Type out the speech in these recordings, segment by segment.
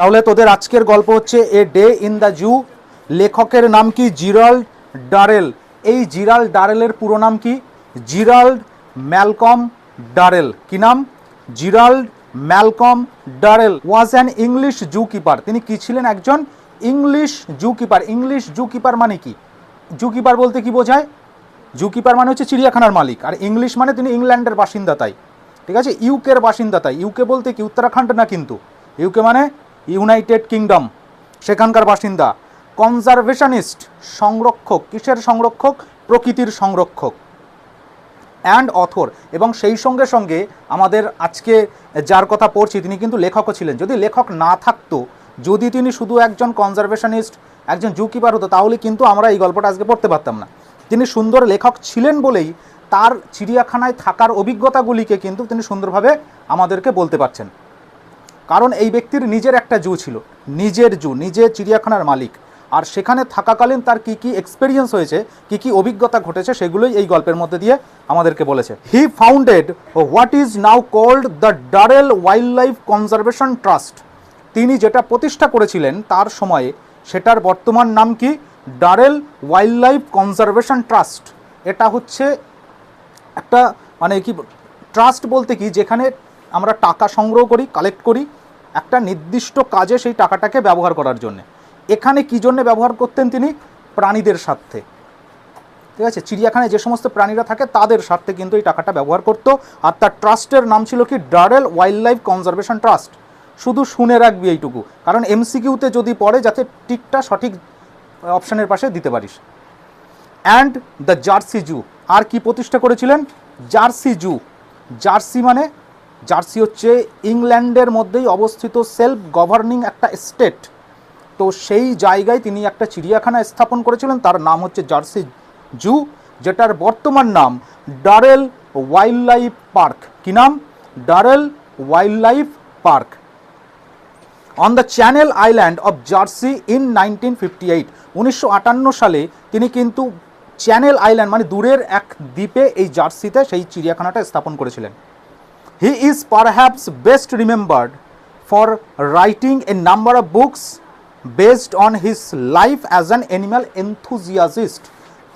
তাহলে তোদের আজকের গল্প হচ্ছে a day in the zoo. লেখকের নাম কি? Gerald Durrell. এই জিরাল্ড ডারেলের পুরো নাম কি? Gerald Malcolm Durrell. কি নাম? Gerald Malcolm Durrell was an English zoo keeper. তিনি কি ছিলেন? একজন English zoo keeper. English zoo keeper মানে কি? জু কিপার বলতে কি বোঝায়? জু কিপার মানে হচ্ছে চিড়িয়াখানার মালিক, আর ইংলিশ মানে তিনি ইংল্যান্ডের বাসিন্দা, তাই ঠিক আছে, ইউকের বাসিন্দা। তাই ইউকে বলতে কি উত্তরাখণ্ড না, কিন্তু ইউকে মানে ইউনাইটেড কিংডম, সেখানকার বাসিন্দা। কনজারভেশনিস্ট, সংরক্ষক। কিসের সংরক্ষক? প্রকৃতির সংরক্ষক। অ্যান্ড অথর, এবং সেই সঙ্গে সঙ্গে আমাদের আজকে যার কথা পড়ছি তিনি কিন্তু লেখকও ছিলেন। যদি লেখক না থাকতো, যদি তিনি শুধু একজন কনজারভেশনিস্ট, একজন জু কিপার হতো, তাহলে কিন্তু আমরা এই গল্পটা আজকে পড়তে পারতাম না। তিনি সুন্দর লেখক ছিলেন বলেই তার চিড়িয়াখানায় থাকার অভিজ্ঞতাগুলিকে কিন্তু তিনি সুন্দরভাবে আমাদেরকে বলতে পারছেন। কারণ এই ব্যক্তির নিজের একটা জু ছিল, নিজের জু, নিজে চিড়িয়াখানার মালিক, আর সেখানে থাকাকালীন তার কি কি এক্সপিরিয়েন্স হয়েছে, কি কি অভিজ্ঞতা ঘটেছে, সেগুলোই এই গল্পের মধ্যে দিয়ে আমাদেরকে বলেছে। He founded what is now called the Durrell wildlife conservation trust. তিনি যেটা প্রতিষ্ঠা করেছিলেন তার সময়ে, সেটার বর্তমান নাম কি? Durrell wildlife conservation trust. এটা হচ্ছে একটা মানে কি, ট্রাস্ট বলতে কি, যেখানে আমরা টাকা সংগ্রহ করি, কালেক্ট করি একটা নির্দিষ্ট কাজে সেই টাকাটাকে ব্যবহার করার জন্য। এখানে কী জন্য ব্যবহার করতেন তিনি? প্রাণীদের স্বার্থে, ঠিক আছে, চিড়িয়াখানায় যে সমস্ত প্রাণীরা থাকে তাদের স্বার্থে কিন্তু এই টাকাটা ব্যবহার করতো। আর তার ট্রাস্টের নাম ছিল কি? Durrell wildlife conservation trust. শুধু শুনে রাখবি এইটুকু, কারণ এমসিকিউতে যদি পড়ে যাতে টিকটা সঠিক অপশানের পাশে দিতে পারিস। অ্যান্ড দ্য জার্সি জু। আর কি প্রতিষ্ঠা করেছিলেন? জার্সি জু। জার্সি মানে, জার্সি হচ্ছে ইংল্যান্ডের মধ্যেই অবস্থিত সেলফ গভর্নিং একটা স্টেট। তো সেই জায়গায় তিনি একটা চিড়িয়াখানা স্থাপন করেছিলেন, তার নাম হচ্ছে জার্সি জু, যেটার বর্তমান নাম ডারেল ওয়াইল্ড লাইফ পার্ক। কি নাম? Durrell wild life park on the channel island of jersey in 1958। 1958 সালে তিনি কিন্তু চ্যানেল আইল্যান্ড মানে দূরের এক দ্বীপে এই জার্সিতে সেই চিড়িয়াখানাটা স্থাপন করেছিলেন। He is perhaps best remembered for writing a number of books based on his life as an animal enthusiast.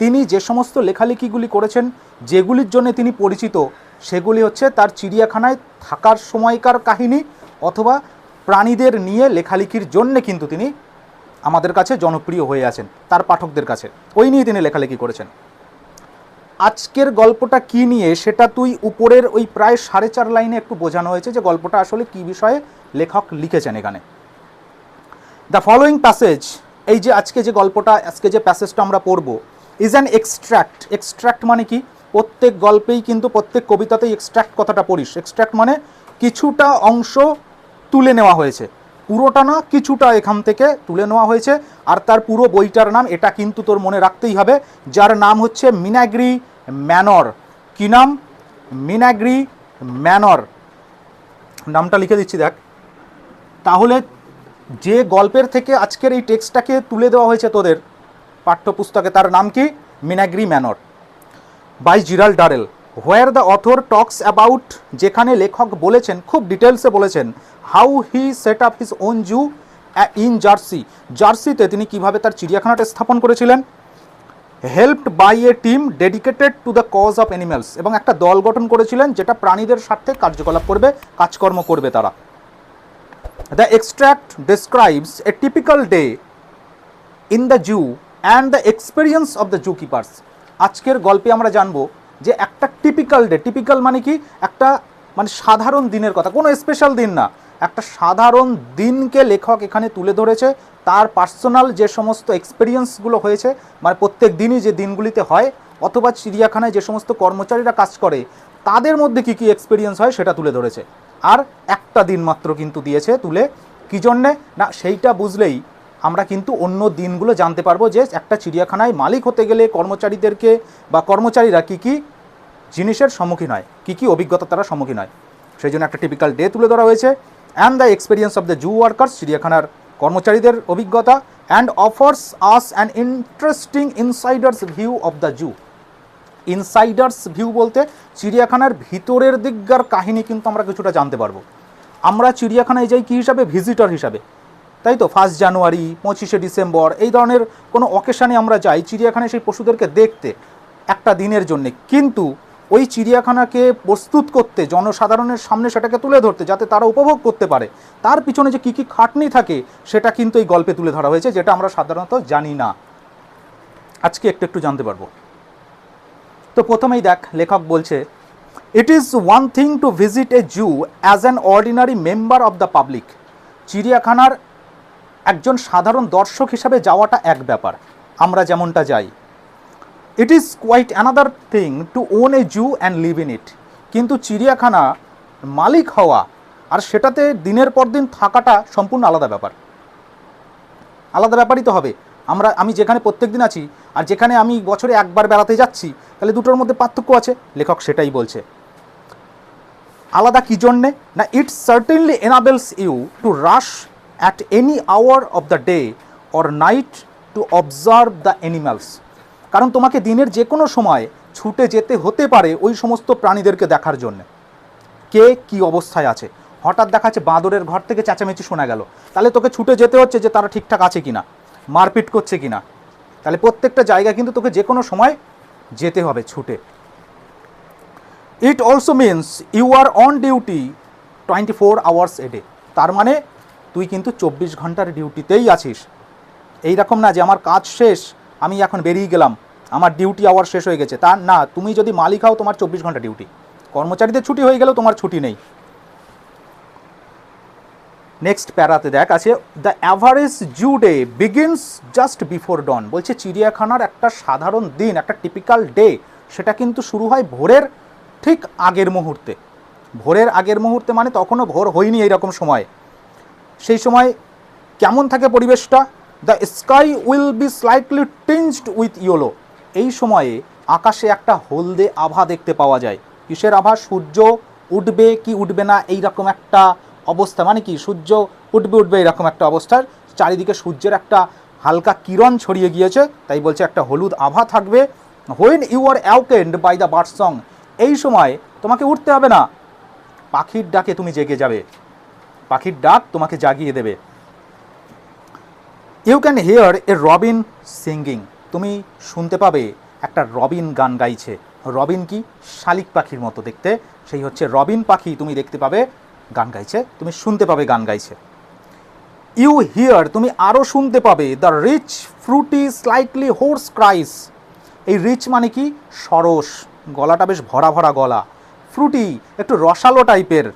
তিনি যে সমস্ত লেখালেখিগুলি করেছেন, যেগুলির জন্য তিনি পরিচিত, সেগুলি হচ্ছে তার চিড়িয়াখানায় থাকার সময়কার কাহিনী অথবা প্রাণীদের নিয়ে লেখালেখির জন্যে কিন্তু তিনি আমাদের কাছে জনপ্রিয় হয়ে আছেন, তার পাঠকদের কাছে। ওই নিয়ে তিনি লেখালেখি করেছেন। আজকের গল্পটা কি নিয়ে সেটা তুই উপরের ওই প্রায় 4.5 লাইনে একটু বোঝানো হয়েছে যে গল্পটা আসলে কি বিষয়ে লেখক লিখেছেন এখানে। দ্য ফলোয়িং প্যাসেজ, এই যে আজকে যে গল্পটা, আজকে যে প্যাসেজটা আমরা পড়ব, ইজ অ্যান এক্সট্র্যাক্ট। এক্সট্র্যাক্ট মানে কি? প্রত্যেক গল্পেই কিন্তু প্রত্যেক কবিতাতেই এক্সট্র্যাক্ট কথাটা পড়িস। এক্সট্র্যাক্ট মানে কিছুটা অংশ তুলে নেওয়া হয়েছে, পুরোটা না, কিছুটা এখান থেকে তুলে নেওয়া হয়েছে। আর তার পুরো বইটার নাম, এটা কিন্তু তোর মনে রাখতেই হবে, যার নাম হচ্ছে মিনাগ্রি ম্যানর। কি নাম? মিনাগ্রি ম্যানর। নামটা লিখে দিচ্ছি দেখ। তাহলে যে গল্পের থেকে আজকের এই টেক্সটটাকে তুলে দেওয়া হয়েছে তোদের পাঠ্যপুস্তকে, তার নাম কি? Menagerie Manor by Gerald Durrell. Where the author talks about, যেখানে লেখক বলেছেন, খুব ডিটেলসে বলেছেন, how he set up his own zoo in Jersey. জার্সিতে তিনি কিভাবে তার চিড়িয়াখানাটা স্থাপন করেছিলেন। Helped by a team dedicated to the cause of animals, এবং একটা দল গঠন করেছিলেন যেটা প্রাণীদের স্বার্থে কার্যকলাপ করবে, কাজকর্ম করবে তারা। The extract describes a typical day in the zoo and the experience of the zoo keepers. আজকের গল্পে আমরা জানবো যে একটা টিপিক্যাল ডে, টিপিক্যাল মানে কি? একটা মানে সাধারণ দিনের কথা, কোনো স্পেশাল দিন না, একটা সাধারণ দিনকে লেখক এখানে তুলে ধরেছে। তার পার্সোনাল যে সমস্ত এক্সপিরিয়েন্সগুলো হয়েছে, মানে প্রত্যেক দিনই যে দিনগুলিতে হয়, অথবা চিড়িয়াখানায় যে সমস্ত কর্মচারীরা কাজ করে তাদের মধ্যে কী কী এক্সপিরিয়েন্স হয় সেটা তুলে ধরেছে। আর একটা দিন মাত্র কিন্তু দিয়েছে তুলে, কী জন্যে না, সেইটা বুঝলেই আমরা কিন্তু অন্য দিনগুলো জানতে পারবো যে একটা চিড়িয়াখানায় মালিক হতে গেলে কর্মচারীদেরকে বা কর্মচারীরা কী কী জিনিসের সম্মুখীন হয়, কী কী অভিজ্ঞতা তারা সম্মুখীন হয়। সেই জন্য একটা টিপিক্যাল ডে তুলে ধরা হয়েছে। And the experience of the zoo workers, চিড়িয়াখানার কর্মচারীদের অভিজ্ঞতা। And offers us an interesting insiders view of the zoo. Insiders view বলতে চিড়িয়াখানার ভিতরের দিককার কাহিনী কিন্তু আমরা কিছুটা জানতে পারবো। আমরা চিড়িয়াখানায় যাই কী হিসাবে? ভিজিটর হিসাবে। তাই তো 1 জানুয়ারি, 25শে ডিসেম্বর এই ধরনের কোনো অকেশানে আমরা যাই চিড়িয়াখানায় সেই পশুদেরকে দেখতে একটা দিনের জন্যে, কিন্তু ওই চিড়িয়াখানাকে প্রস্তুত করতে, জনসাধারণের সামনে সেটাকে তুলে ধরতে যাতে তারা উপভোগ করতে পারে, তার পিছনে যে কী কী খাটনি থাকে সেটা কিন্তু এই গল্পে তুলে ধরা হয়েছে, যেটা আমরা সাধারণত জানি না। আজকে একটু একটু জানতে পারবো। তো প্রথমেই দেখ, লেখক বলছে, it is one thing to visit a zoo as an ordinary member of the public. চিড়িয়াখানার একজন সাধারণ দর্শক হিসাবে যাওয়াটা এক ব্যাপার, আমরা যেমনটা যাই। It is quite another thing to own a zoo and live in it. কিন্তু চিড়িয়াখানা মালিক হওয়া আর সেটাতে দিনের পর দিন থাকাটা সম্পূর্ণ আলাদা ব্যাপার। আলাদা ব্যাপারই তো হবে। আমি যেখানে প্রত্যেক দিন আছি আর যেখানে আমি বছরে একবার বেড়াতে যাচ্ছি, তাহলে দুটোর মধ্যে পার্থক্য আছে। লেখক সেটাই বলছে। আলাদা কী জন্যে না, it certainly enables you to rush at any hour of the day or night to observe the animals. কারণ তোমাকে দিনের যে কোনো সময় ছুটে যেতে হতে পারে ওই সমস্ত প্রাণীদেরকে দেখার জন্য কে কী অবস্থায় আছে। হঠাৎ দেখা যাচ্ছে বাঁদরের ঘর থেকে চেঁচামেচি শোনা গেল, তাহলে তোকে ছুটে যেতে হচ্ছে যে তারা ঠিকঠাক আছে কিনা, মারপিট করছে কিনা। তাহলে প্রত্যেকটা জায়গায় কিন্তু তোকে যে কোনো সময় যেতে হবে ছুটে। It also means you are on duty 24 hours a day. তার মানে তুই কিন্তু 24 ঘন্টার ডিউটিতেই আছিস। এই রকম না যে আমার কাজ শেষ, আমি এখন বেরিয়ে গেলাম, আমার ডিউটি আওয়ার শেষ হয়ে গেছে, তা না। তুমি যদি মালিক হও তোমার 24 ঘন্টা ডিউটি। কর্মচারীদের ছুটি হয়ে গেলেও তোমার ছুটি নেই। নেক্সট প্যারাতে দেখ আছে, the average zoo day begins just before dawn. বলছে চিড়িয়াখানার একটা সাধারণ দিন, একটা টিপিক্যাল ডে, সেটা কিন্তু শুরু হয় ভোরের ঠিক আগের মুহূর্তে। ভোরের আগের মুহূর্তে মানে তখনও ভোর হয়নি এইরকম সময়। সেই সময় কেমন থাকে পরিবেশটা, the sky will be slightly tinged with yellow. এই সময়ে আকাশে একটা হলদে আভা দেখতে পাওয়া যায়। কিসের আভা? সূর্য উঠবে কি উঠবে না এইরকম একটা অবস্থা, মানে কি সূর্য উঠবে এরকম একটা অবস্থার চারিদিকে সূর্যের একটা হালকা কিরণ ছড়িয়ে গিয়েছে, তাই বলছে একটা হলুদ আভা থাকবে। When you are awakened by the bird song. এই সময় তোমাকে উঠতে হবে না, পাখির ডাকে তুমি জেগে যাবে, পাখির ডাক তোমাকে জাগিয়ে দেবে। You can hear a robin singing. তুমি শুনতে পাবে একটা রবিন গান গাইছে। রবিন কি? শালিক পাখির মতো দেখতে, সেই হচ্ছে রবিন পাখি তুমি দেখতে পাবে গান গাইছে, তুমি শুনতে পাবে গান গাইছে। ইউ হিয়ার, তুমি আরও শুনতে পাবে the rich fruity slightly hoarse cries. এই রিচ মানে কি? সরস, গলাটা বেশ ভরা ভরা গলা। ফ্রুটি একটু রসালো টাইপের।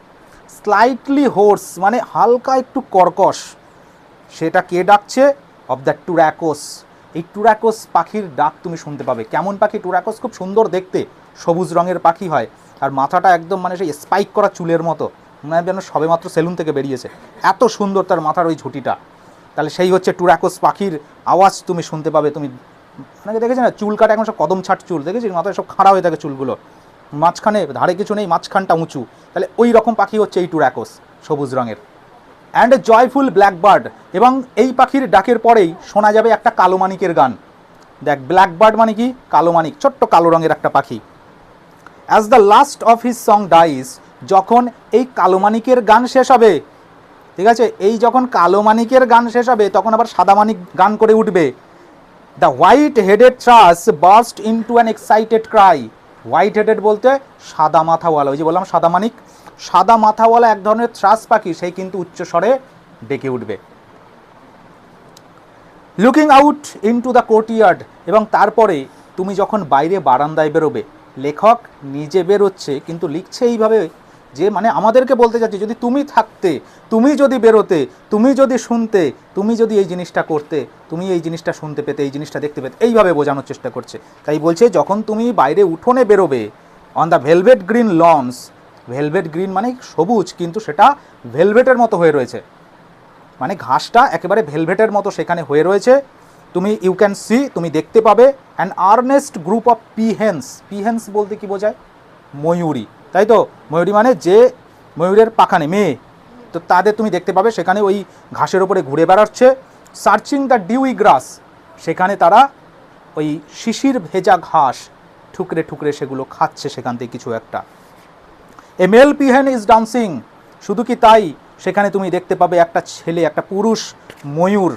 স্লাইটলি হোর্স মানে হালকা একটু কর্কশ। সেটা কে ডাকছে? Of the turacos. এই টুরাকোস পাখির ডাক তুমি শুনতে পাবে। কেমন পাখি? টুরাকোস খুব সুন্দর দেখতে, সবুজ রঙের পাখি হয়, আর মাথাটা একদম মানে সেই স্পাইক করা চুলের মতো, মনে হয় যেন সবে মাত্র সেলুন থেকে বেরিয়েছে, এত সুন্দর তার মাথার ওই ঝুঁটিটা। তাহলে সেই হচ্ছে টুরাকোস পাখির আওয়াজ তুমি শুনতে পাবে। তুমি অনেকে দেখেছি না চুল কাটা এখন সব কদম ছাট চুল, দেখেছি মাথায় সব খাড়া হয়ে থাকে চুলগুলো, মাঝখানে ধারে কিছু নেই, মাঝখানটা উঁচু। তাহলে ওই রকম পাখি হচ্ছে এই টুরাকোস, সবুজ রঙের। And a joyful blackbird. এবং এই পাখির ডাকের পরেই শোনা যাবে একটা কালো মানিকের গান। দেখ, ব্ল্যাকবার্ড মানে কি? কালো মানিক, ছোট্ট কালো রঙের একটা পাখি। As the last of his song dies, যখন এই কালো মানিকের গান শেষ হবে, ঠিক আছে, এই যখন কালো মানিকের গান শেষ হবে তখন আবার সাদা মানিক গান করে উঠবে। The white headed thrush burst into an excited Cry. White headed বলতে সাদা মাথাওয়ালা, ওই যে বললাম সাদা মানিক, সাদা মাথাওয়ালা এক ধরনের থ্রাস পাখি, সেই কিন্তু উচ্চস্বরে ডেকে উঠবে। Looking out into the courtyard. এবং তারপরে তুমি যখন বাইরে বারান্দায় বেরোবে, লেখক নিজে বেরোচ্ছে কিন্তু লিখছে এইভাবে যে মানে আমাদেরকে বলতে চাচ্ছি, যদি তুমি থাকতে, তুমি যদি বেরোতে, তুমি যদি শুনতে, তুমি যদি এই জিনিসটা করতে, তুমি এই জিনিসটা শুনতে পেতে, এই জিনিসটা দেখতে পেতে, এইভাবে বোঝানোর চেষ্টা করছে। তাই বলছে যখন তুমি বাইরে উঠোনে বেরোবে, on the velvet green launch. Velvet green মানে সবুজ, কিন্তু সেটা ভেলভেটের মতো হয়ে রয়েছে, মানে ঘাসটা একেবারে ভেলভেটের মতো সেখানে হয়ে রয়েছে। তুমি ইউ ক্যান সি, তুমি দেখতে পাবে অ্যান আর্নেস্ট গ্রুপ অফ পিহেন্স। পিহেন্স বলতে কি বোঝায়? ময়ূরী, তাই তো? ময়ূরী মানে যে ময়ূরের পাখানে মেয়ে, তো তাদের তুমি দেখতে পাবে সেখানে ওই ঘাসের ওপরে ঘুরে বেড়াচ্ছে। সার্চিং দ্য ডিউই গ্রাস, সেখানে তারা ওই শিশির ভেজা ঘাস ঠুকরে ঠুকরে সেগুলো খাচ্ছে সেখান থেকে কিছু একটা। এ মেল পিহেন ইজ ডান্সিং। শুধু কি তাই, সেখানে তুমি দেখতে পাবে একটা ছেলে, একটা পুরুষ ময়ূর,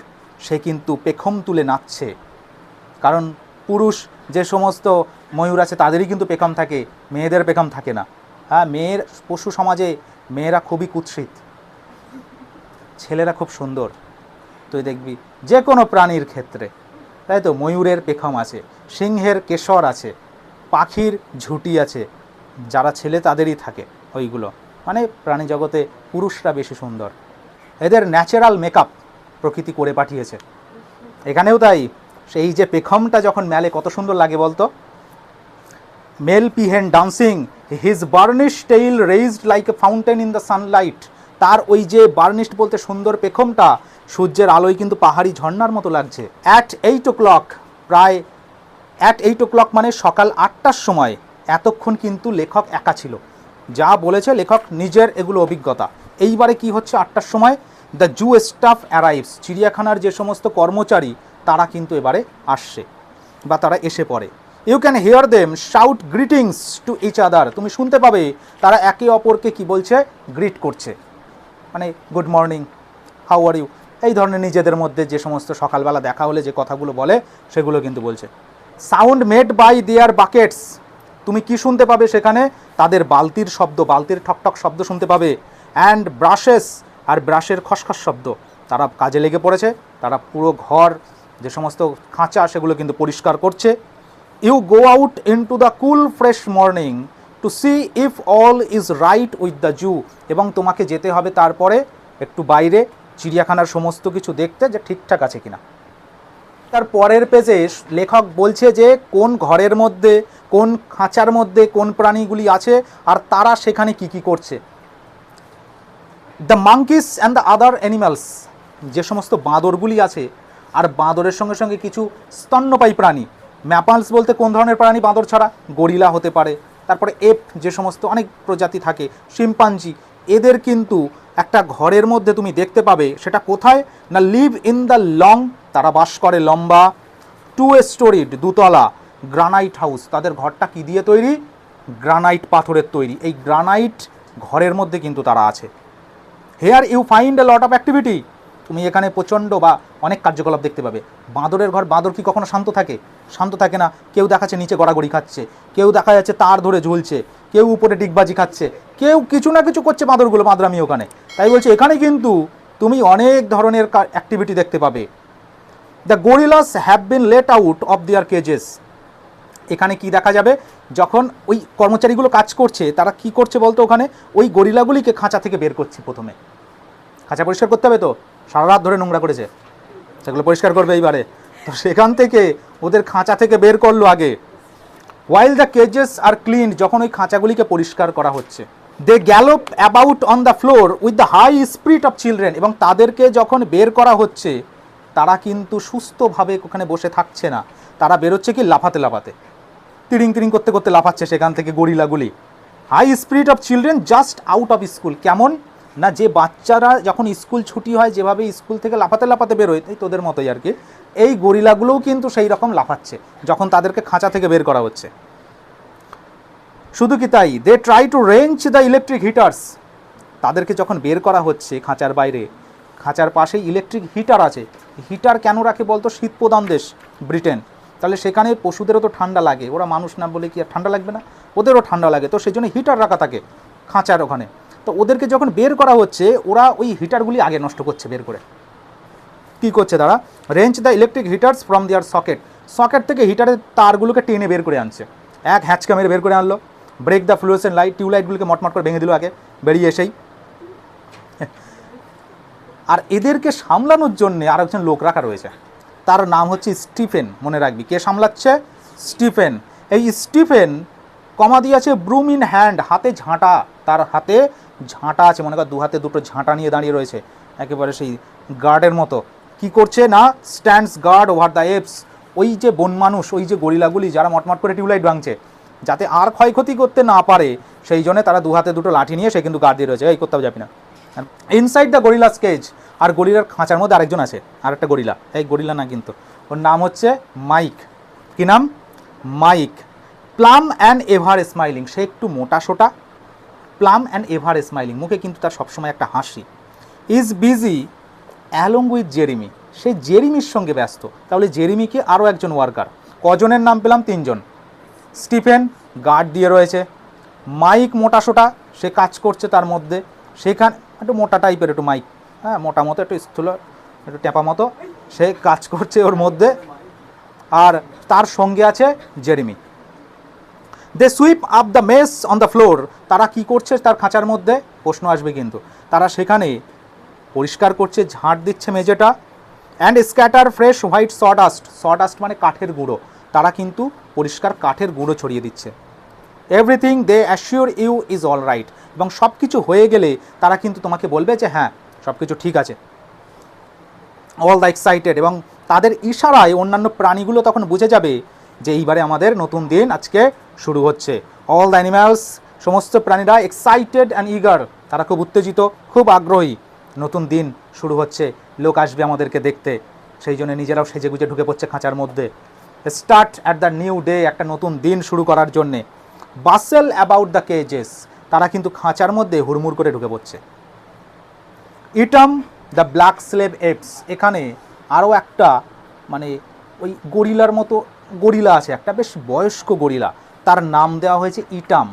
সে কিন্তু পেখম তুলে নাচছে। কারণ পুরুষ যে সমস্ত ময়ূর আছে তাদেরই কিন্তু পেখম থাকে, মেয়েদের পেখম থাকে না। হ্যাঁ, পশু সমাজে মেয়েরা খুবই কুৎসিত, ছেলেরা খুব সুন্দর। তুই দেখবি যে কোনো প্রাণীর ক্ষেত্রে, তাই তো, ময়ূরের পেখম আছে, সিংহের কেশর আছে, পাখির ঝুঁটি আছে, যারা ছেলে তাদেরই থাকে ওইগুলো। মানে প্রাণী জগতে পুরুষরা বেশি সুন্দর, এদের ন্যাচারাল মেকআপ প্রকৃতি করে পাঠিয়েছে। এখানেও তাই, সেই যে পেখমটা যখন মেলে কত সুন্দর লাগে বলতো। Male peahen dancing, his burnished tail raised like a fountain in the sunlight. তার ওই যে বার্নিশড বলতে সুন্দর পেখমটা সূর্যের আলোয় কিন্তু পাহাড়ি ঝর্ণার মতো লাগছে। অ্যাট 8 o'clock, প্রায় অ্যাট 8 o'clock মানে সকাল 8টার সময়, এতক্ষণ কিন্তু লেখক একা ছিল। যা বলেছে লেখক নিজের এগুলো অভিজ্ঞতা। এইবারে কি হচ্ছে, 8টার সময় দ্য জু স্টাফ অ্যারাইভস, চিড়িয়াখানার যে সমস্ত কর্মচারী তারা কিন্তু এবারে আসছে বা তারা এসে পড়ে। You can hear them shout greetings to each other, তুমি শুনতে পাবে তারা একে অপরকে কি বলছে, গ্রিট করছে। মানে good morning, how are you, এই ধরনের নিজেদের মধ্যে যে সমস্ত সকালবেলা দেখা হলে যে কথাগুলো বলে সেগুলো কিন্তু বলছে। Sound made by their buckets, তুমি কি শুনতে পাবে সেখানে, তাদের বালতির শব্দ, বালতির ঠকঠক শব্দ শুনতে পাবে। অ্যান্ড ব্রাশেস, আর ব্রাশের খসখস শব্দ। তারা কাজে লেগে পড়েছে, তারা পুরো ঘর যে সমস্ত খাঁচা সেগুলো কিন্তু পরিষ্কার করছে। You go out into the cool fresh morning to see if all is right with the zoo, এবং তোমাকে যেতে হবে তারপরে একটু বাইরে চিড়িয়াখানার সমস্ত কিছু দেখতে যে ঠিকঠাক আছে কিনা। তার পরের পেজে লেখক বলছে যে কোন ঘরের মধ্যে, কোন খাঁচার মধ্যে কোন প্রাণীগুলি আছে আর তারা সেখানে কি কি করছে। The monkeys and the other animals, যে সমস্ত বাঁদরগুলি আছে আর বাঁদরের সঙ্গে সঙ্গে কিছু স্তন্যপায়ী প্রাণী। ম্যাপালস বলতে কোন ধরনের প্রাণী বাঁদর ছাড়া, গরিলা হতে পারে, তারপরে এপ যে সমস্ত অনেক প্রজাতি থাকে, শিম্পাঞ্জি, এদের কিন্তু একটা ঘরের মধ্যে তুমি দেখতে পাবে। সেটা কোথায় না, লিভ ইন দ্য লং, তারা বাস করে লম্বা, 2 স্টোরিড, দুতলা, গ্রানাইট হাউস, তাদের ঘরটা কি দিয়ে তৈরি, গ্রানাইট পাথরের তৈরি। এই গ্রানাইট ঘরের মধ্যে কিন্তু তারা আছে। Here you find a lot of activity, তুমি এখানে প্রচণ্ড বা অনেক কার্যকলাপ দেখতে পাবে। বাঁদরের ঘর, বাঁদর কি কখনো শান্ত থাকে? শান্ত থাকে না। কেউ দেখাচ্ছে নিচে গড়াগড়ি খাচ্ছে, কেউ দেখা যাচ্ছে তার ধরে ঝুলছে, কেউ উপরে ডিগবাজি খাচ্ছে, কেউ কিছু না কিছু করছে বাঁদরগুলো, বাঁদরামি ওখানে। তাই বলছে এখানে কিন্তু তুমি অনেক ধরনের অ্যাক্টিভিটি দেখতে পাবে। The gorillas have been let out of their cages, এখানে কি দেখা যাবে, যখন ওই কর্মচারীগুলো কাজ করছে তারা কি করছে বলতো, ওখানে ওই গরিলাগুলিকে খাঁচা থেকে বের করছে। প্রথমে খাঁচা পরিষ্কার করতে হবে তো, সারা রাত ধরে নোংরা করেছে, সেগুলো পরিষ্কার করবে এইবারে। তো সেখান থেকে ওদের খাঁচা থেকে বের করলো আগে। ওয়াইল দ্য কেজেস আর ক্লিন, যখন ওই খাঁচাগুলিকে পরিষ্কার করা হচ্ছে। They gallop about on the floor with the high spirit of children, এবং তাদেরকে যখন বের করা হচ্ছে তারা কিন্তু সুস্থভাবে ওখানে বসে থাকছে না, তারা বেরোচ্ছে কি লাফাতে লাফাতে, তিরিং তিরিং করতে করতে লাফাচ্ছে সেখান থেকে গরিলাগুলি। High spirit of children just out of school, কেমন না, যে বাচ্চারা যখন স্কুল ছুটি হয় যেভাবে স্কুল থেকে লাফাতে লাফাতে বেরোয়, তাই তোদের মতোই আর কি, এই গরিলাগুলোও কিন্তু সেই রকম লাফাচ্ছে যখন তাদেরকে খাঁচা থেকে বের করা হচ্ছে। শুধু কি তাই, they try to wrench the electric heaters, তাদেরকে যখন বের করা হচ্ছে খাঁচার বাইরে, খাঁচার পাশেই ইলেকট্রিক হিটার আছে। হিটার কেন রাখে বলতো, শীতপ্রধান দেশ ব্রিটেন, তাহলে সেখানে পশুদেরও তো ঠান্ডা লাগে, ওরা মানুষ না বলে কি আর ঠান্ডা লাগবে না, ওদেরও ঠান্ডা লাগে, তো সেই জন্য হিটার রাখা থাকে খাঁচার ওখানে। তো ওদেরকে যখন বের করা হচ্ছে ওরা ওই হিটারগুলি আগে নষ্ট করছে, বের করে কী করছে তারা, wrench the electric heaters from their socket, socket থেকে হিটারের তারগুলোকে টেনে বের করে আনছে, এক হ্যাঁচকা মেরে বের করে আনলো। ব্রেক দ্য ফ্লুয়েসেন্ট লাইট, টিউবলাইটগুলোকে মটমট করে ভেঙে দিল আগে বেরিয়ে এসেই। আর এদেরকে সামলানোর জন্যে আর একজন লোক রাখা রয়েছে, তার নাম হচ্ছে স্টিফেন, মনে রাখবি কে সামলাচ্ছে, স্টিফেন। এই স্টিফেন কমা দিয়েছে ব্রুম ইন হ্যান্ড, হাতে ঝাঁটা, তার হাতে ঝাঁটা আছে, মনে কর দু হাতে দুটো ঝাঁটা নিয়ে দাঁড়িয়ে রয়েছে একেবারে সেই গার্ডের মতো। কি করছে না, stands guard over the apes, ওই যে বন মানুষ, ওই যে গরিলাগুলি যারা মটমট করে টিউবলাইট ভাঙছে, যাতে আর ক্ষয়ক্ষতি করতে না পারে সেই জন্য তারা দু হাতে দুটো লাঠি নিয়ে সে কিন্তু গার্ড দিয়ে রয়েছে, এই করতে যাবি না। ইনসাইড দ্য গরিলাস কেজ, আর গরিলার খাঁচার মধ্যে আরেকজন আছে, আর একটা গরিলা, এই গরিলা না কিন্তু, ওর নাম হচ্ছে মাইক। কি নাম, Mike. Plump and ever smiling, সে একটু মোটা সোটা, প্লাম অ্যান্ড এভার স্মাইলিং, মুখে কিন্তু তার সবসময় একটা হাসি। Is busy along with Jeremy, সে জেরিমির সঙ্গে ব্যস্ত। তাহলে জেরিমি কি আরও একজন ওয়ার্কার। কজনের নাম পেলাম? 3 জন। স্টিফেন গার্ড দিয়ে রয়েছে, মাইক মোটাসোটা, সে কাজ করছে তার মধ্যে, সেখানে একটু মোটা টাইপের, একটু মাইক, হ্যাঁ মোটা মতো, একটু স্থূল, একটু ট্যাপা মতো, সে কাজ করছে ওর মধ্যে, আর তার সঙ্গে আছে Jeremy. They sweep up the mess on the floor, তারা কি করছে তার খাঁচার মধ্যে? প্রশ্ন আসবে কিন্তু। তারা সেখানে পরিষ্কার করছে, ঝাঁট দিচ্ছে মেঝেটা। অ্যান্ড স্ক্যাটার ফ্রেশ হোয়াইট সডাস্ট, সডাস্ট মানে কাঠের গুঁড়ো, তারা কিন্তু পরিষ্কার কাঠের গুঁড়ো ছড়িয়ে দিচ্ছে। Everything they assure you is all right, এবং সব কিছু হয়ে গেলে তারা কিন্তু তোমাকে বলবে যে হ্যাঁ সব কিছু ঠিক আছে। অল দ্য এক্সাইটেড, এবং তাদের ইশারায় অন্যান্য প্রাণীগুলো তখন বুঝে যাবে যে এইবারে আমাদের নতুন দিন আজকে শুরু হচ্ছে। অল দ্য অ্যানিম্যালস, সমস্ত প্রাণীরা এক্সাইটেড অ্যান্ড ইগার, তারা খুব উত্তেজিত, খুব আগ্রহী, নতুন দিন শুরু হচ্ছে, লোক আসবে আমাদেরকে দেখতে, সেই জন্য নিজেরাও সেজে গুজে ঢুকে পড়ছে খাঁচার মধ্যে। Start at the new day, একটা নতুন দিন শুরু করার জন্যে। বাসেল অ্যাবাউট দ্য কেজেস, তারা কিন্তু খাঁচার মধ্যে হুড়মুড় করে ঢুকে পড়ছে। ইটাম দ্য ব্ল্যাক স্লেভ এপস, এখানে আরও একটা মানে ওই গরিলার মতো গরিলা আছে, একটা বেশ বয়স্ক গরিলা, তার নাম দেওয়া হয়েছে ইটাম।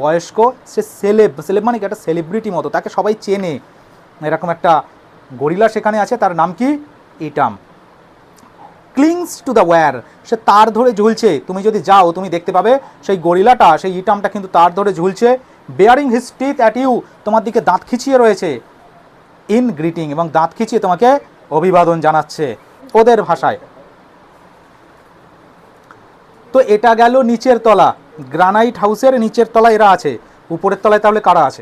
বয়স্ক, সে সেলেব, সেলেব মানে কি একটা সেলিব্রিটি মতো, তাকে সবাই চেনে, এরকম একটা গরিলা সেখানে আছে, তার নাম কি? ইটাম। ক্লিংস টু দ্য ওয়্যার, সে তার ধরে ঝুলছে, তুমি যদি যাও তুমি দেখতে পাবে সেই গরিলাটা, সেই ইটামটা কিন্তু তার ধরে ঝুলছে। Baring his teeth at you, তোমার দিকে দাঁত খিচিয়ে রয়েছে। ইন গ্রিটিং, এবং দাঁত খিচিয়ে তোমাকে অভিবাদন জানাচ্ছে ওদের ভাষায়। তো এটা গেল নিচের তলা, গ্রানাইট হাউসের নিচের তলা এরা আছে, উপরের তলায় তাহলে কারা আছে?